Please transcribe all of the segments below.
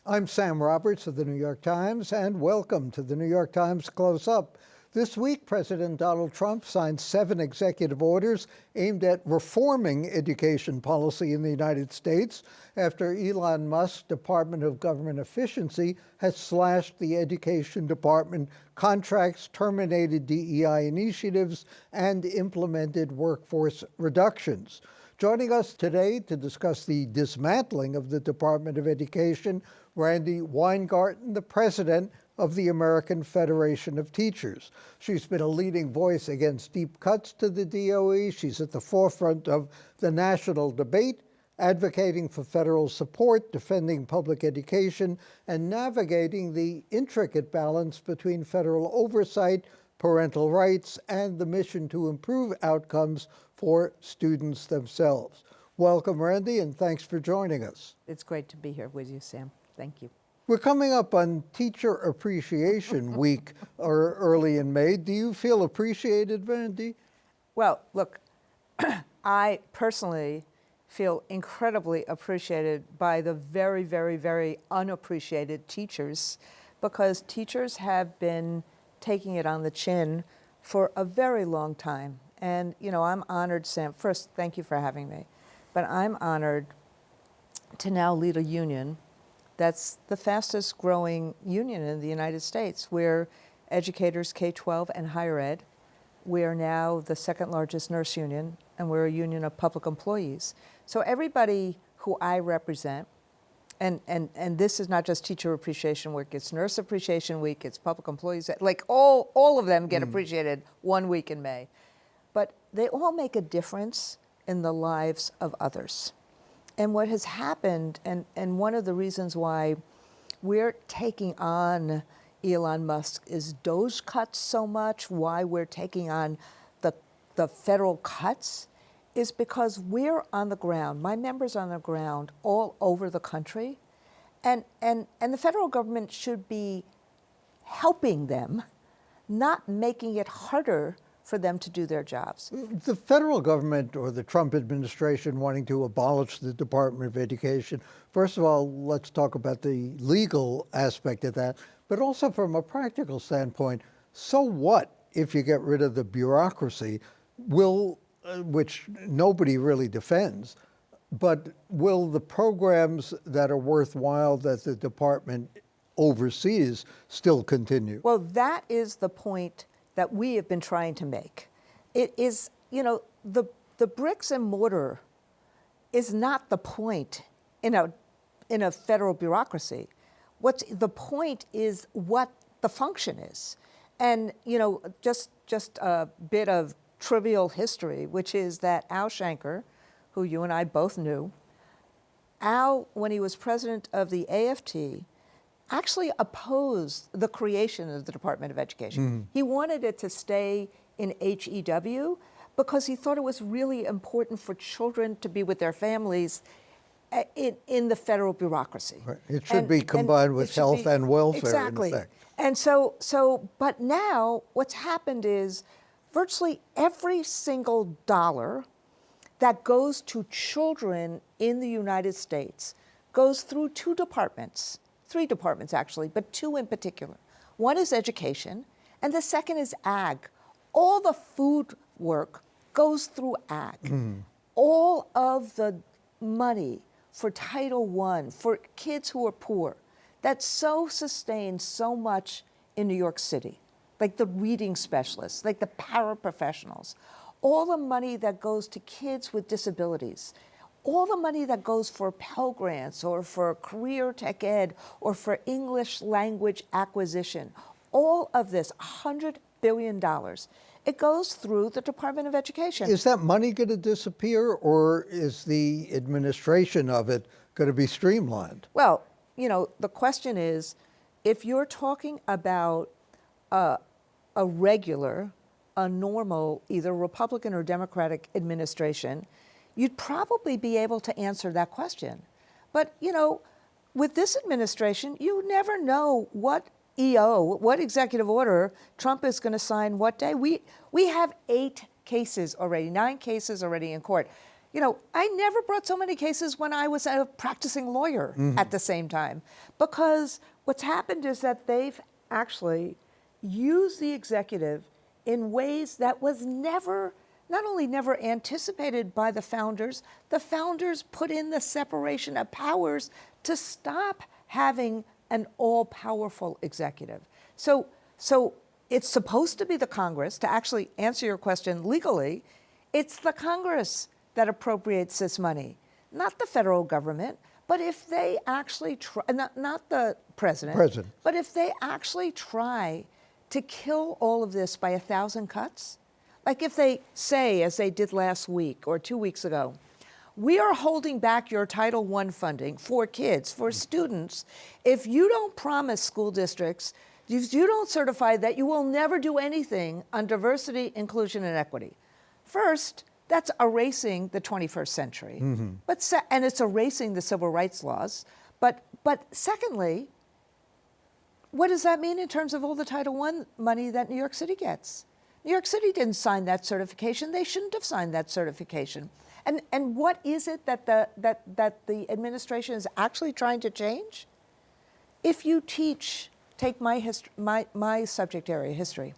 I'm Sam Roberts of the New York Times, and welcome to the New York Times Close Up. This week, President Donald Trump signed 7 executive orders aimed at reforming education policy in the United States after Elon Musk's Department of Government Efficiency has slashed the Education Department contracts, terminated DEI initiatives, and implemented workforce reductions. Joining us today to discuss the dismantling of the Department of Education, Randi Weingarten, the president of the American Federation of Teachers. She's been a leading voice against deep cuts to the DOE. She's at the forefront of the national debate, advocating for federal support, defending public education, and navigating the intricate balance between federal oversight, parental rights, and the mission to improve outcomes for students themselves. Welcome, Randi, and thanks for joining us. It's great to be here with you, Sam. Thank you. We're coming up on Teacher Appreciation Week or early in May. Do you feel appreciated, Randi? Well, look, I personally feel incredibly appreciated by the very, very, very unappreciated teachers, because teachers have been taking it on the chin for a very long time. And, you know, I'm honored, Sam. First, thank you for having me. But I'm honored to now lead a union that's the fastest growing union in the United States. We're educators K-12 and higher ed. We are now the second largest nurse union, and we're a union of public employees. So everybody who I represent, and this is not just Teacher Appreciation Week, it's Nurse Appreciation Week, it's Public Employees, like all of them get appreciated 1 week in May. But they all make a difference in the lives of others. And what has happened, and one of the reasons why we're taking on Elon Musk is DOGE cuts so much, why we're taking on the federal cuts, is because we're on the ground, my members are on the ground all over the country, and the federal government should be helping them, not making it harder for them to do their jobs. The federal government or the Trump administration wanting to abolish the Department of Education, first of all, let's talk about the legal aspect of that, but also from a practical standpoint, so what if you get rid of the bureaucracy, which nobody really defends, but will the programs that are worthwhile that the department oversees still continue? Well, that is the point that we have been trying to make. It is, you know, the bricks and mortar is not the point in a federal bureaucracy. What's the point is what the function is. And, you know, just a bit of trivial history, which is that Al Shanker, who you and I both knew, Al, when he was president of the AFT, actually opposed the creation of the Department of Education. He wanted it to stay in HEW because he thought it was really important for children to be with their families in the federal bureaucracy. Right. It should be combined with health and welfare, exactly. in effect. And but now what's happened is virtually every single dollar that goes to children in the United States goes through 2 departments. 3 departments actually, but 2 in particular. One is education, and the second is ag. All the food work goes through ag. All of the money for Title I, for kids who are poor, that so sustains so much in New York City, like the reading specialists, like the paraprofessionals, all the money that goes to kids with disabilities, all the money that goes for Pell Grants or for career tech ed or for English language acquisition, all of this, $100 billion, it goes through the Department of Education. Is that money going to disappear, or is the administration of it going to be streamlined? Well, you know, the question is, if you're talking about a regular, a normal, either Republican or Democratic administration, you'd probably be able to answer that question. But, you know, with this administration, you never know what EO, what executive order Trump is going to sign what day. We have 8 cases already, 9 cases already in court. You know, I never brought so many cases when I was a practicing lawyer at the same time, because what's happened is that they've actually used the executive in ways that was never, not only never anticipated by the founders put in the separation of powers to stop having an all-powerful executive. So it's supposed to be the Congress, to actually answer your question legally, it's the Congress that appropriates this money, not the federal government. But if they actually try, not the president, but if they actually try to kill all of this by 1,000 cuts, like if they say, as they did last week or 2 weeks ago, we are holding back your Title I funding for kids, for students, if you don't promise school districts, if you don't certify that you will never do anything on diversity, inclusion, and equity. First, that's erasing the 21st century, and it's erasing the civil rights laws. But secondly, what does that mean in terms of all the Title I money that New York City gets? New York City didn't sign that certification. They shouldn't have signed that certification. And what is it that the administration is actually trying to change? If you teach, take my subject area, history.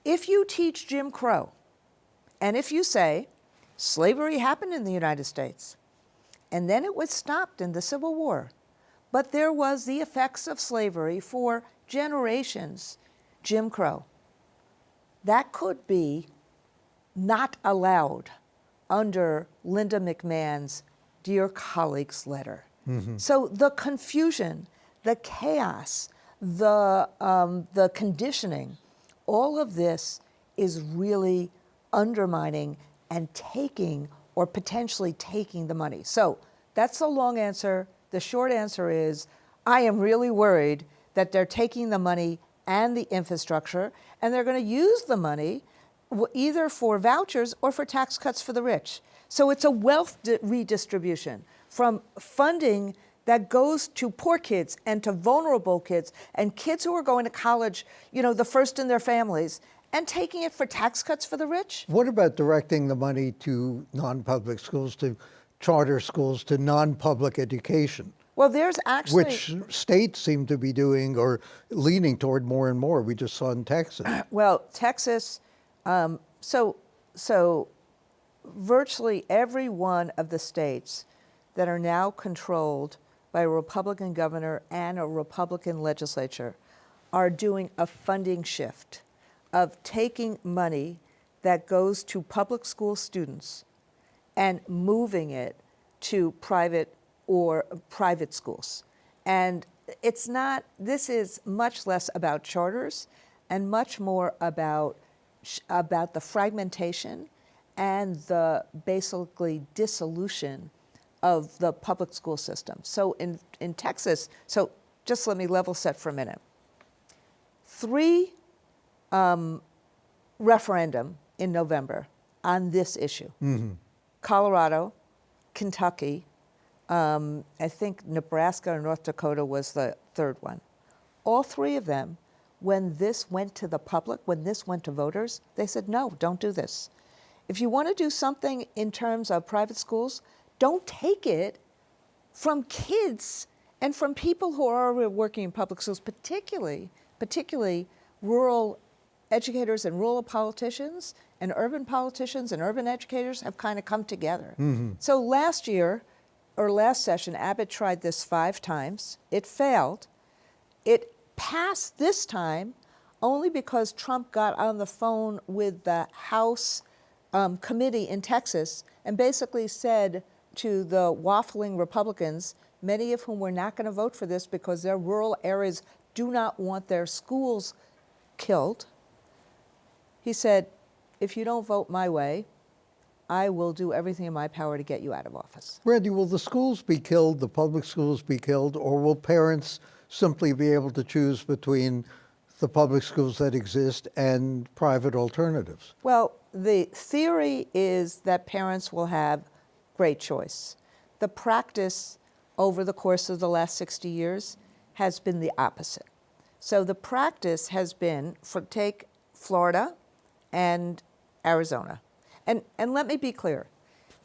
If you teach Jim Crow, and if you say slavery happened in the United States, and then it was stopped in the Civil War, but there was the effects of slavery for generations, Jim Crow, that could be not allowed under Linda McMahon's Dear Colleagues letter. So the confusion, the chaos, the conditioning, all of this is really undermining and taking or potentially taking the money. So that's the long answer. The short answer is I am really worried that they're taking the money and the infrastructure, and they're going to use the money either for vouchers or for tax cuts for the rich. So it's a wealth redistribution from funding that goes to poor kids and to vulnerable kids and kids who are going to college, you know, the first in their families, and taking it for tax cuts for the rich. What about directing the money to non-public schools, to charter schools, to non-public education? Well, there's actually... Which states seem to be doing or leaning toward more and more. We just saw in Texas. Well, Texas, so virtually every one of the states that are now controlled by a Republican governor and a Republican legislature are doing a funding shift of taking money that goes to public school students and moving it to private schools. And it's not, this is much less about charters and much more about the fragmentation and the basically dissolution of the public school system. So in Texas, so just let me level set for a minute. 3 referendum in November on this issue. Colorado, Kentucky, I think Nebraska or North Dakota was the third one. All 3 of them, when this went to the public, when this went to voters, they said, no, don't do this. If you want to do something in terms of private schools, don't take it from kids and from people who are already working in public schools, particularly rural educators and rural politicians and urban educators have kind of come together. So last year, or last session, Abbott tried this 5 times. It failed. It passed this time only because Trump got on the phone with the House committee in Texas and basically said to the waffling Republicans, many of whom were not going to vote for this because their rural areas do not want their schools killed. He said, if you don't vote my way, I will do everything in my power to get you out of office. Randy, will the schools be killed, the public schools be killed, or will parents simply be able to choose between the public schools that exist and private alternatives? Well, the theory is that parents will have great choice. The practice over the course of the last 60 years has been the opposite. So the practice has been, take Florida and Arizona. And let me be clear.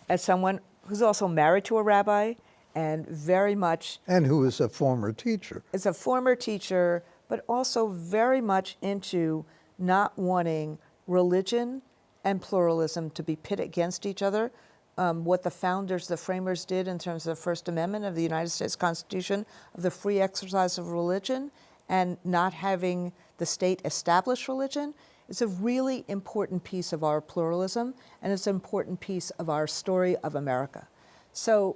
as someone who's also married to a rabbi and very much And who is a former teacher. is a former teacher, but also very much into not wanting religion and pluralism to be pit against each other. What the founders, the framers did in terms of the First Amendment of the United States Constitution, of the free exercise of religion and not having the state establish religion, is a really important piece of our pluralism, and it's an important piece of our story of America. So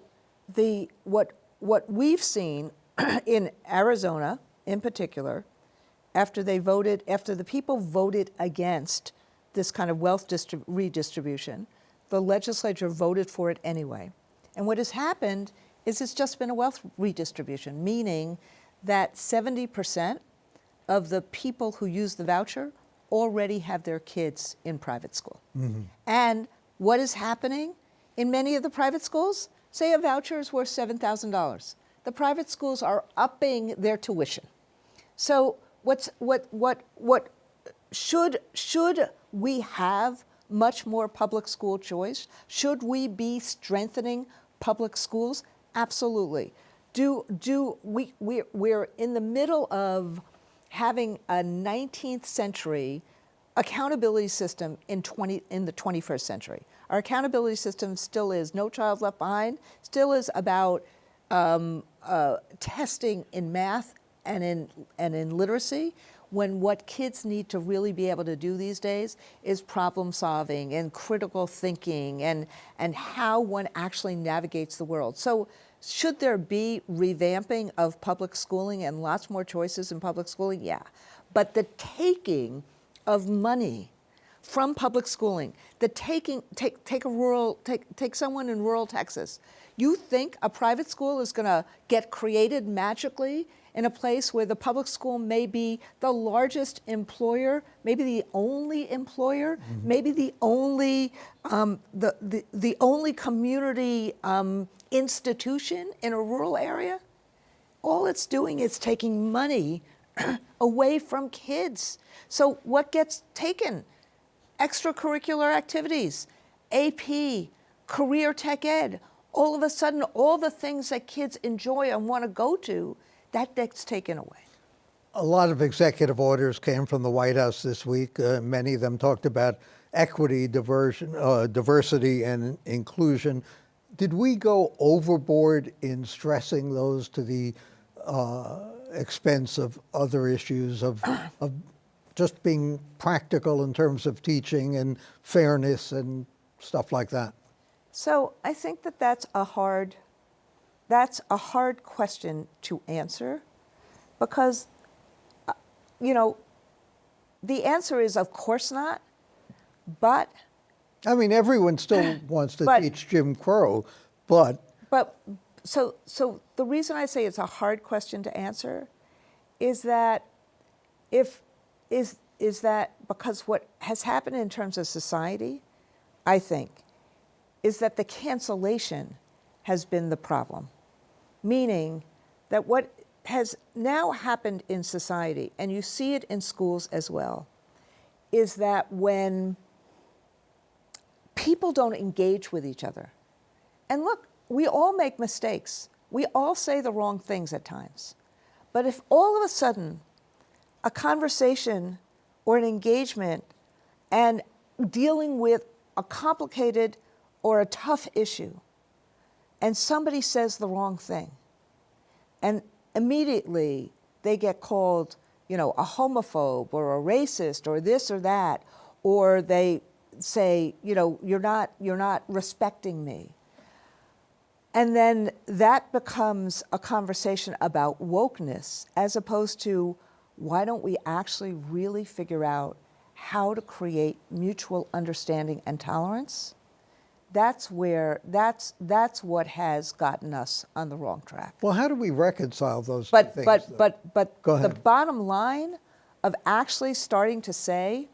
what we've seen in Arizona in particular, after the people voted against this kind of wealth redistribution, the legislature voted for it anyway. And what has happened is it's just been a wealth redistribution, meaning that 70% of the people who use the voucher already have their kids in private school. Mm-hmm. And what is happening in many of the private schools? Say a voucher is worth $7,000. The private schools are upping their tuition. So should we have much more public school choice? Should we be strengthening public schools? Absolutely. We're in the middle of having a 19th century accountability system in the 21st century. Our accountability system still is No Child Left Behind, still is about testing in math and in literacy, when what kids need to really be able to do these days is problem solving and critical thinking and how one actually navigates the world. So should there be revamping of public schooling and lots more choices in public schooling? Yeah. But the taking of money from public schooling, take someone in rural Texas. You think a private school is going to get created magically in a place where the public school may be the largest employer, maybe the only employer, mm-hmm. maybe the only the only community institution in a rural area? All it's doing is taking money away from kids. So what gets taken? Extracurricular activities, AP, career tech ed. All of a sudden, all the things that kids enjoy and want to go to, that gets taken away. A lot of executive orders came from the White House this week. Many of them talked about equity, diversity, and inclusion. Did we go overboard in stressing those to the expense of other issues of just being practical in terms of teaching and fairness and stuff like that? So I think that's a hard question to answer, because, the answer is of course not, but... I mean, everyone still wants to teach Jim Crow, but... So the reason I say it's a hard question to answer is that because what has happened in terms of society, I think, is that the cancellation has been the problem. Meaning that what has now happened in society, and you see it in schools as well, is that when people don't engage with each other, and look, we all make mistakes. We all say the wrong things at times. But if all of a sudden a conversation or an engagement and dealing with a complicated or a tough issue, and somebody says the wrong thing, and immediately they get called, a homophobe or a racist or this or that, or they say, you're not respecting me. And then that becomes a conversation about wokeness, as opposed to why don't we actually really figure out how to create mutual understanding and tolerance? That's what has gotten us on the wrong track. Well, how do we reconcile those two things? But Go ahead. The bottom line of actually starting to say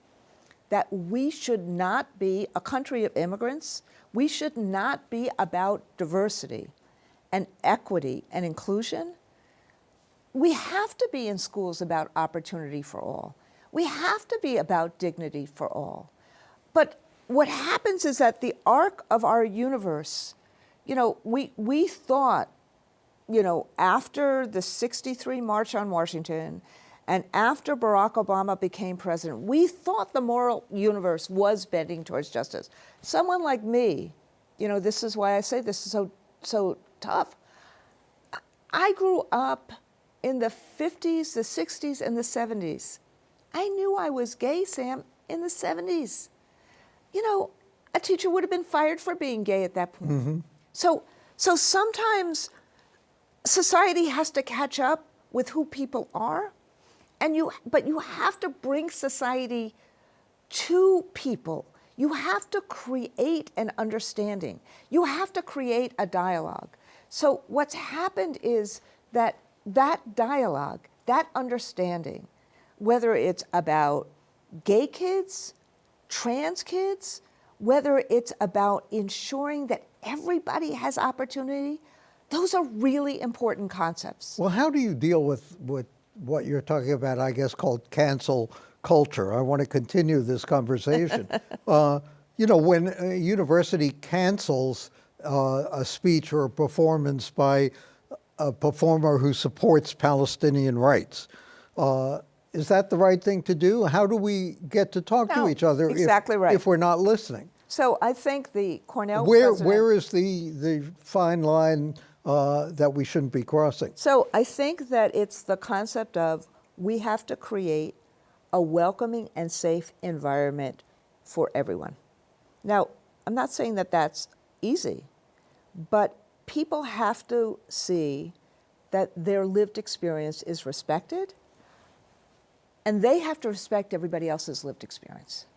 that we should not be a country of immigrants, we should not be about diversity and equity and inclusion. We have to be in schools about opportunity for all. We have to be about dignity for all. But what happens is that the arc of our universe, we thought, after the '63 March on Washington and after Barack Obama became president, we thought the moral universe was bending towards justice. Someone like me, this is why I say this is so tough. I grew up in the 50s, the 60s, and the 70s. I knew I was gay, Sam, in the 70s. A teacher would have been fired for being gay at that point. Mm-hmm. So sometimes society has to catch up with who people are, but you have to bring society to people. You have to create an understanding. You have to create a dialogue. So what's happened is that dialogue, that understanding, whether it's about gay kids, trans kids, whether it's about ensuring that everybody has opportunity, those are really important concepts. Well, how do you deal with what you're talking about, I guess, called cancel culture? I want to continue this conversation. When a university cancels a speech or a performance by a performer who supports Palestinian rights, is that the right thing to do? How do we get to talk to each other if we're not listening? So I think the Cornell president... Where is the fine line that we shouldn't be crossing? So I think that it's the concept of we have to create a welcoming and safe environment for everyone. Now, I'm not saying that that's easy, but people have to see that their lived experience is respected, and they have to respect everybody else's lived experience.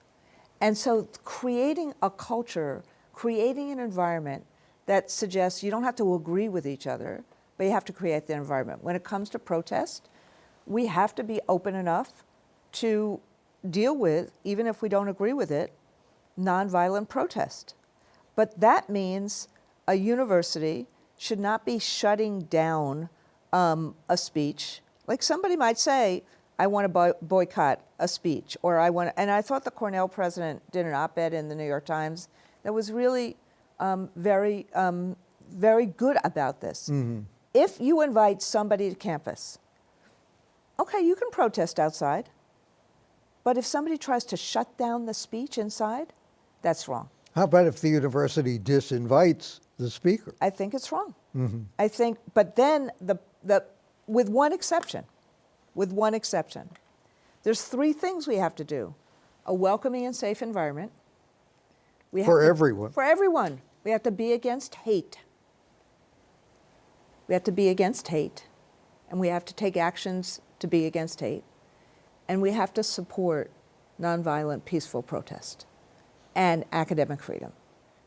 And so creating a culture, creating an environment that suggests you don't have to agree with each other, but you have to create the environment. When it comes to protest, we have to be open enough to deal with, even if we don't agree with it, nonviolent protest. But that means a university should not be shutting down a speech. Like somebody might say, I want to boycott a speech, or and I thought the Cornell president did an op-ed in the New York Times that was really very good about this. Mm-hmm. If you invite somebody to campus, okay, you can protest outside, but if somebody tries to shut down the speech inside, that's wrong. How about if the university disinvites the speaker? I think it's wrong. Mm-hmm. But then with one exception, there's three things we have to do: a welcoming and safe environment. For everyone. We have to be against hate. And we have to take actions to be against hate. And we have to support nonviolent, peaceful protest and academic freedom.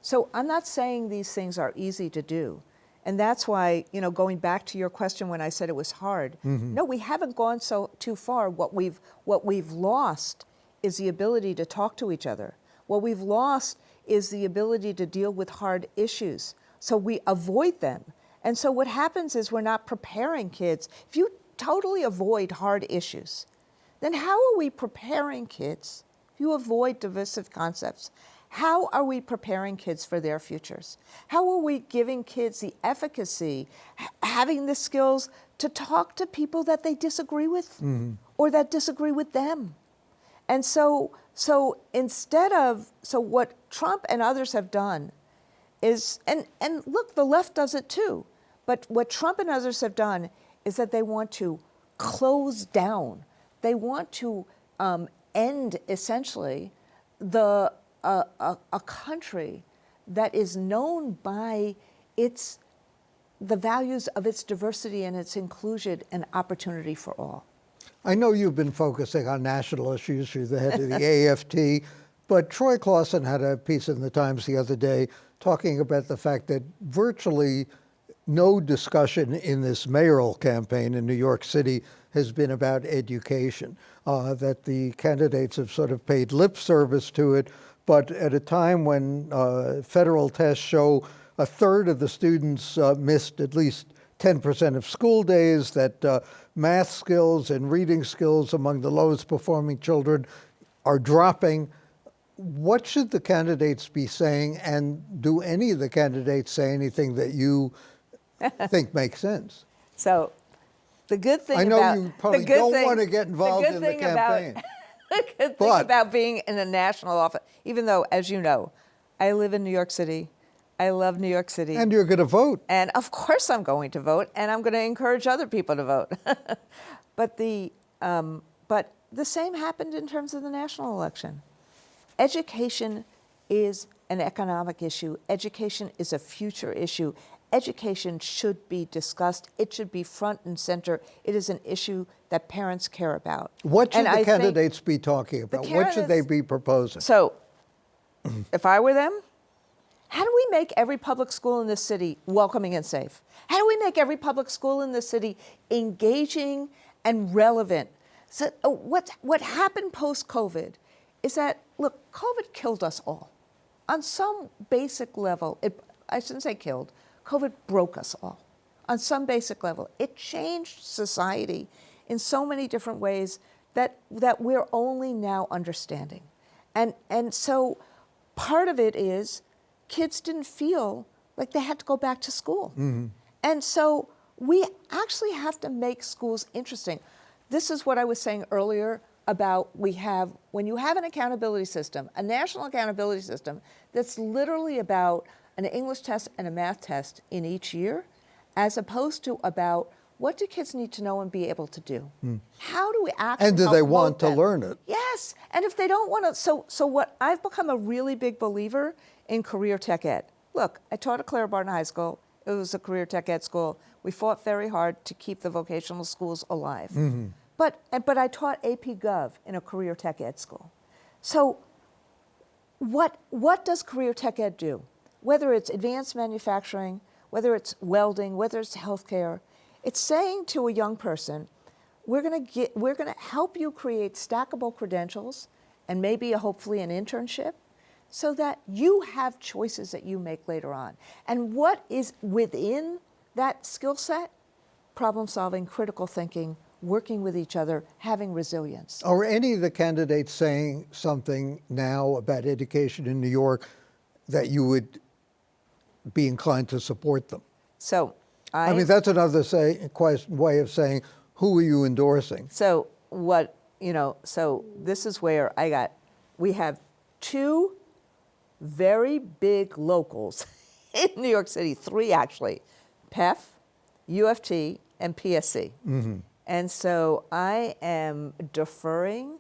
So I'm not saying these things are easy to do. And that's why, going back to your question when I said it was hard, no, we haven't gone too far. What we've lost is the ability to talk to each other. What we've lost is the ability to deal with hard issues. So we avoid them. And so what happens is we're not preparing kids. If you totally avoid hard issues, then how are we preparing kids? If you avoid divisive concepts, how are we preparing kids for their futures? How are we giving kids the efficacy, having the skills to talk to people that they disagree with or that disagree with them? And so what Trump and others have done is, and look, the left does it too, but what Trump and others have done is that they want to close down. They want to end, essentially, a country that is known by the values of its diversity and its inclusion and opportunity for all. I know you've been focusing on national issues. You're the head of the AFT, but Troy Clausen had a piece in the Times the other day talking about the fact that virtually no discussion in this mayoral campaign in New York City has been about education, that the candidates have sort of paid lip service to it, but at a time when federal tests show a third of the students missed at least 10% of school days, that math skills and reading skills among the lowest performing children are dropping. what should the candidates be saying, and do any of the candidates say anything that you think makes sense? So the good thing I know about you probably the good don't thing- want to get involved good in the thing about- campaign. the good thing But- about being in a national office, even though, as you know, I live in New York City, I love New York City. And you're going to vote. And of course I'm going to vote, and I'm going to encourage other people to vote. But the same happened in terms of the national election. Education is an economic issue. Education is a future issue. Education should be discussed. It should be front and center. It is an issue that parents care about. What should And the I think candidates be talking about? What should they candidates- be proposing? So, if I were them, how do we make every public school in this city welcoming and safe? How do we make every public school in this city engaging and relevant? So what happened post-COVID is that, look, COVID killed us all. On some basic level, I shouldn't say killed, COVID broke us all. On some basic level, it changed society in so many different ways that we're only now understanding. And so part of it is kids didn't feel like they had to go back to school. And so we actually have to make schools interesting. This is what I was saying earlier about when you have an accountability system, a national accountability system that's literally about an English test and a math test in each year, as opposed to about what do kids need to know and be able to do? How do we actually And do they help want to them? learn it? Yes, and if they don't want to, so what I've become a really big believer in career tech ed. Look, I taught at Clara Barton High School. It was a career tech ed school. We fought very hard to keep the vocational schools alive. But I taught AP Gov in a career tech ed school. So what does career tech ed do? Whether it's advanced manufacturing, whether it's welding, whether it's healthcare, it's saying to a young person, we're going to help you create stackable credentials and maybe hopefully an internship so that you have choices that you make later on. And what is within that skill set? Problem solving, critical thinking, working with each other, having resilience. Are any of the candidates saying something now about education in New York that you would be inclined to support them? So I mean, that's another way of saying, who are you endorsing? So so this is where we have two very big locals in New York City, three actually, PEF, UFT, and PSC. And so I am deferring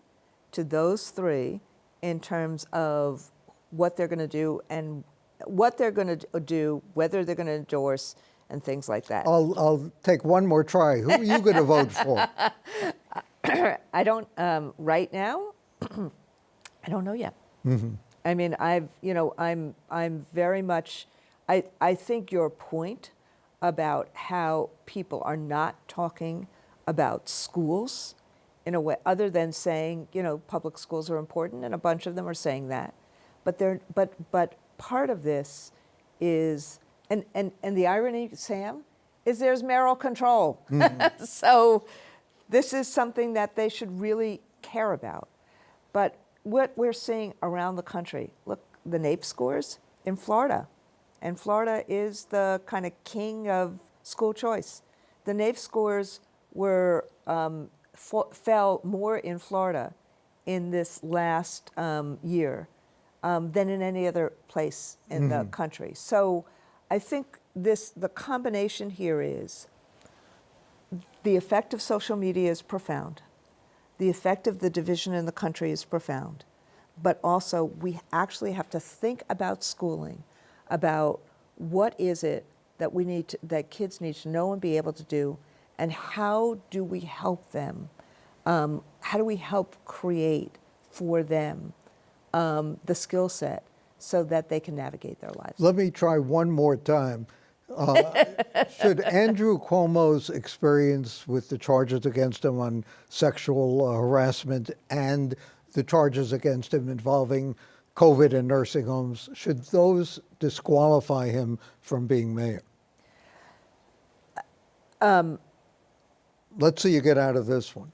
to those three in terms of what they're going to do and what they're going to do, whether they're going to endorse, and things like that. I'll take one more try. Who are you going to vote for? I don't right now. I don't know yet. I mean, I'm very much. I think your point about how people are not talking about schools in a way other than saying, public schools are important, and a bunch of them are saying that, but part of this is. And the irony, Sam, is there's mayoral control. So this is something that they should really care about. But what we're seeing around the country, look, the NAEP scores in Florida. And Florida is the kind of king of school choice. The NAEP scores fell more in Florida in this last year than in any other place in the country. So I think the combination here is the effect of social media is profound. The effect of the division in the country is profound. But also, we actually have to think about schooling, about what is it that that kids need to know and be able to do, and how do we help them? How do we help create for them the skill set so that they can navigate their lives? Let me try one more time. Should Andrew Cuomo's experience with the charges against him on sexual harassment and the charges against him involving COVID and nursing homes, should those disqualify him from being mayor? Let's see you get out of this one.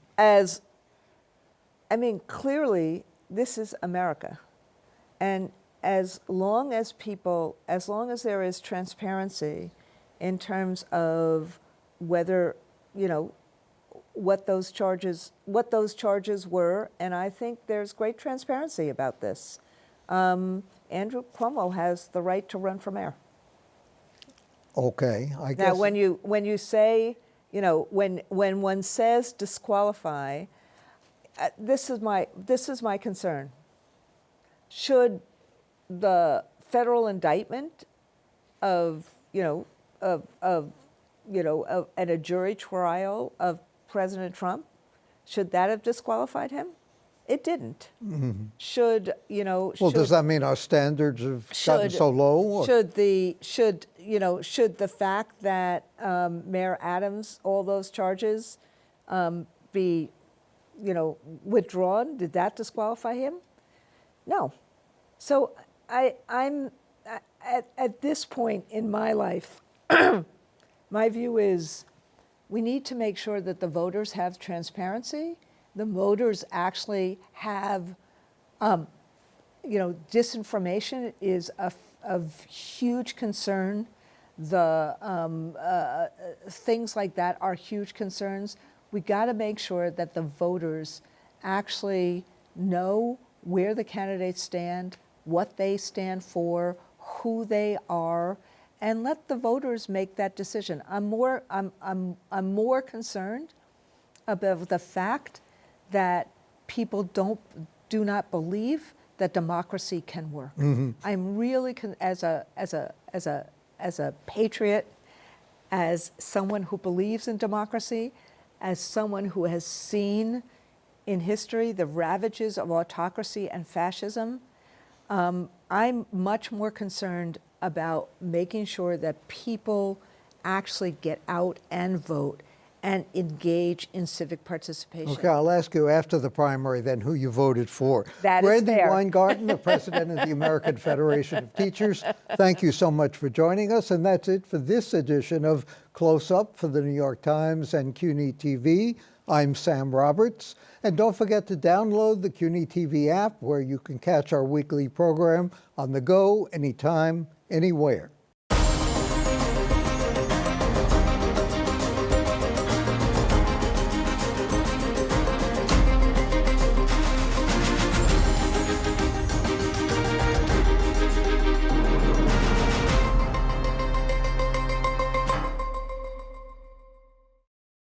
Clearly, this is America. And as long as there is transparency in terms of whether, what those charges were, and I think there's great transparency about this. Andrew Cuomo has the right to run for mayor. Okay, I guess. Now, when you say, when one says disqualify, this is my concern. Should the federal indictment of an a jury trial of President Trump, should that have disqualified him? It didn't. Mm-hmm. Should Well, does that mean our standards have gotten so low? Or? Should the fact that Mayor Adams, all those charges, be withdrawn? Did that disqualify him? No. So I'm at this point in my life, my view is we need to make sure that the voters have transparency. The voters actually have, disinformation is of huge concern. The things like that are huge concerns. We got to make sure that the voters actually know where the candidates stand, what they stand for, who they are, and let the voters make that decision. I'm more concerned about the fact that people do not believe that democracy can work. Mm-hmm. I'm really as a patriot, as someone who believes in democracy, as someone who has seen in history the ravages of autocracy and fascism, I'm much more concerned about making sure that people actually get out and vote and engage in civic participation. Okay, I'll ask you after the primary then who you voted for. That is Randi fair. Weingarten, the president of the American Federation of Teachers, thank you so much for joining us. And that's it for this edition of Close Up for the New York Times and CUNY TV. I'm Sam Roberts. And don't forget to download the CUNY TV app where you can catch our weekly program on the go, anytime, anywhere.